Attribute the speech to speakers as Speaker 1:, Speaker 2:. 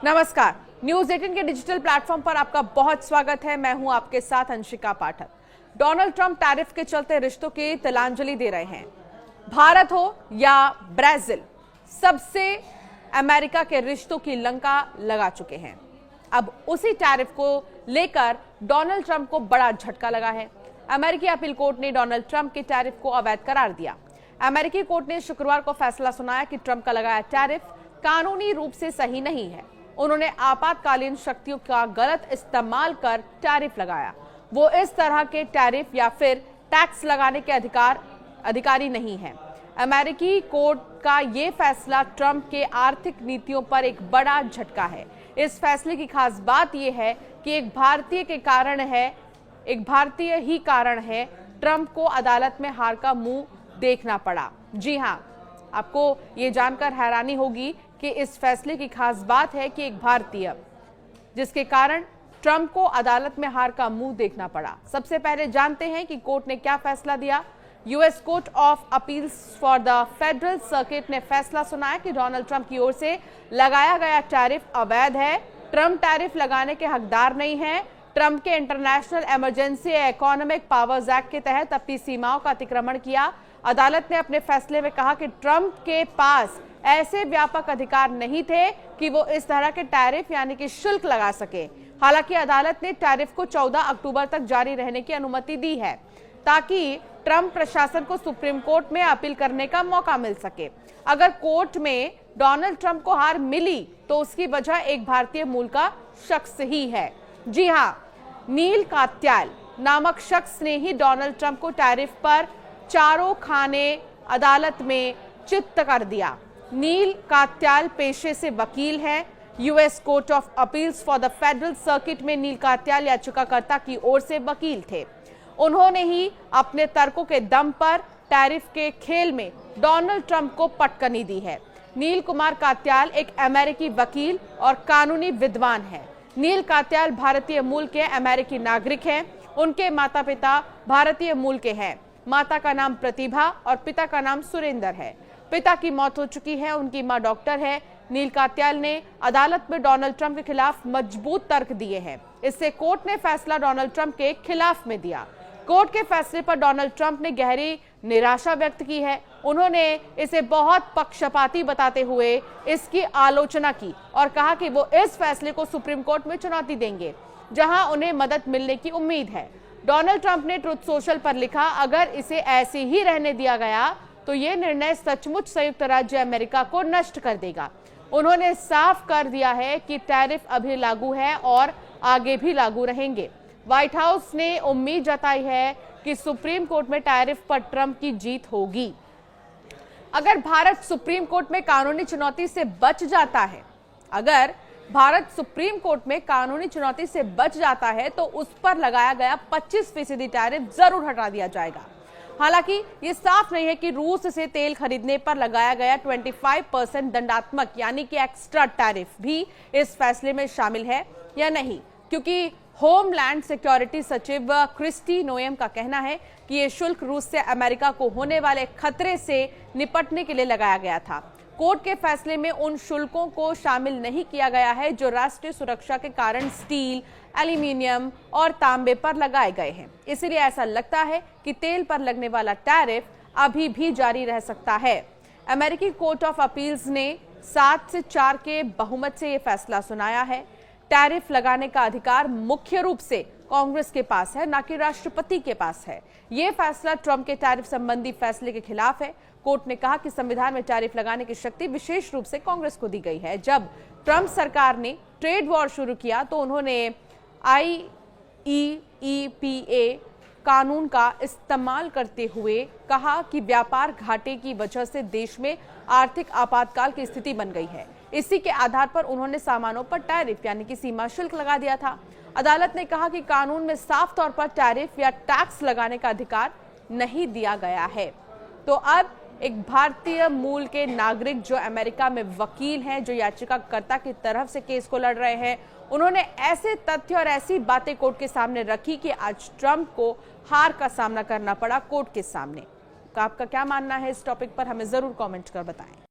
Speaker 1: नमस्कार, न्यूज 18 के digital platform पर आपका बहुत स्वागत है। मैं हूं आपके साथ अंशिका पाठक। डोनाल्ड ट्रंप टैरिफ के चलते रिश्तों की तिलांजलि दे रहे हैं। भारत हो या ब्राजील, सबसे अमेरिका के रिश्तों की लंका लगा चुके हैं। अब उसी टैरिफ को लेकर डोनाल्ड ट्रंप को बड़ा झटका लगा है। अमेरिकी अपील कोर्ट ने डोनाल्ड ट्रंप के टैरिफ को अवैध करार दिया। अमेरिकी कोर्ट ने शुक्रवार को फैसला सुनाया कि ट्रंप का लगाया टैरिफ कानूनी रूप से सही नहीं है। उन्होंने आपातकालीन शक्तियों का गलत इस्तेमाल कर टैरिफ लगाया। वो इस तरह के टैरिफ या फिर टैक्स लगाने के अधिकारी नहीं है। अमेरिकी कोर्ट का ये फैसला ट्रंप के आर्थिक नीतियों पर एक बड़ा झटका है। इस फैसले की खास बात यह है कि एक भारतीय ही कारण है ट्रंप को अदालत में हार का मुंह देखना पड़ा। जी हां, आपको ये जानकर हैरानी होगी कि इस फैसले की खास बात है कि एक भारतीय, जिसके कारण ट्रंप को अदालत में हार का मुंह देखना पड़ा। सबसे पहले जानते हैं कि कोर्ट ने क्या फैसला दिया। US court of appeals for the federal circuit ने फैसला सुनाया कि डोनाल्ड ट्रंप की ओर से लगाया गया टैरिफ अवैध है। ट्रंप टैरिफ लगाने के हकदार नहीं है। ट्रंप के international emergency economic powers act के तहत अपनी सीमाओं का अतिक्रमण किया। अदालत ने अपने फैसले में कहा कि ट्रंप के पास ऐसे व्यापक अधिकार नहीं थे कि वो इस तरह के टैरिफ यानी कि शुल्क लगा सके। हालांकि अदालत ने टैरिफ को 14 अक्टूबर तक जारी रहने की अनुमति दी है ताकि ट्रंप प्रशासन को सुप्रीम कोर्ट में अपील करने का मौका मिल सके। अगर कोर्ट में डोनाल्ड ट्रंप को हार मिली तो उसकी वजह एक भारतीय मूल का शख्स ही है। जी हां, नील कात्याल नामक शख्स ने ही डोनाल्ड ट्रंप को टैरिफ पर चारों खाने अदालत में चित्त कर दिया। नील कात्याल पेशे से वकील हैं। US court of appeals for the federal circuit में नील कात्याल याचिकाकर्ता की ओर से वकील थे। उन्होंने ही अपने तर्कों के दम पर टैरिफ के खेल में डोनाल्ड ट्रंप को पटकनी दी है। नील कुमार कात्याल एक अमेरिकी वकील और कानूनी विद्वान है। नील कात्याल भारतीय मूल के अमेरिकी नागरिक हैं। उनके माता पिता भारतीय मूल के हैं। माता का नाम प्रतिभा और पिता का नाम सुरेंद्र है। पिता की मौत हो चुकी है। उनकी मां डॉक्टर है। नील कात्याल ने अदालत में डोनाल्ड ट्रंप के खिलाफ मजबूत तर्क दिए हैं। इससे कोर्ट ने फैसला डोनाल्ड ट्रंप के खिलाफ में दिया। कोर्ट के फैसले पर डोनाल्ड ट्रंप ने गहरी निराशा व्यक्त की है। उन्होंने इसे बहुत पक्षपाती बताते हुए इसकी आलोचना की और कहा कि वो इस फैसले को सुप्रीम कोर्ट में चुनौती देंगे, जहां उन्हें मदद मिलने की उम्मीद है। डोनाल्ड ट्रंप ने ट्रुथ सोशल पर लिखा, अगर इसे ऐसे ही रहने दिया गया तो ये निर्णय सचमुच संयुक्त राज्य अमेरिका को नष्ट कर देगा। उन्होंने साफ कर दिया है कि टैरिफ अभी लागू है और आगे भी लागू रहेंगे। व्हाइट हाउस ने उम्मीद जताई है कि सुप्रीम कोर्ट में टैरिफ पर ट्रंप की जीत होगी। अगर भारत सुप्रीम कोर्ट में कानूनी चुनौती से बच जाता है, तो उस पर लगाया गया 25% टैरिफ जरूर हटा दिया जाएगा। हालांकि ये साफ नहीं है कि रूस से तेल खरीदने पर लगाया गया 25% दंडात्मक यानी कि एक्स्ट्रा टैरिफ भी इस फैसले में शामिल है या नहीं, क्योंकि होमलैंड सिक्योरिटी सचिव क्रिस्टी नोएम का कहना है कि ये शुल्क रूस से अमेरिका को होने वाले खतरे से निपटने के लिए लगाया गया था। कोर्ट के फैसले में उन शुल्कों को शामिल नहीं किया गया है जो राष्ट्रीय सुरक्षा के कारण स्टील, एल्यूमीनियम और तांबे पर लगाए गए हैं। इसलिए ऐसा लगता है कि तेल पर लगने वाला टैरिफ अभी भी जारी रह सकता है। अमेरिकी कोर्ट ऑफ अपील्स ने 7 से 4 के बहुमत से यह फैसला सुनाया है। टैरिफ लगाने का अधिकार मुख्य रूप से कांग्रेस के पास है, ना कि राष्ट्रपति के पास है। यह फैसला ट्रंप के टैरिफ संबंधी फैसले के खिलाफ है। कोर्ट ने कहा कि संविधान में टैरिफ लगाने की शक्ति विशेष रूप से कांग्रेस को दी गई है। जब ट्रंप सरकार ने ट्रेड वॉर शुरू किया तो उन्होंने IEEPA कानून का इस्तेमाल करते हुए कहा कि व्यापार घाटे की वजह से देश में आर्थिक आपातकाल की स्थिति बन गई है। इसी के आधार पर उन्होंने सामानों पर टैरिफ यानी कि सीमा शुल्क लगा दिया था। अदालत ने कहा कि कानून में साफ तौर पर टैरिफ या टैक्स लगाने का अधिकार नहीं दिया गया है। तो अब एक भारतीय मूल के नागरिक जो अमेरिका में वकील हैं, जो याचिकाकर्ता की तरफ से केस को लड़ रहे हैं, उन्होंने ऐसे तथ्य और ऐसी बातें कोर्ट के सामने रखी कि आज ट्रंप को हार का सामना करना पड़ा कोर्ट के सामने। आपका क्या मानना है इस टॉपिक पर, हमें जरूर कमेंट कर बताएं।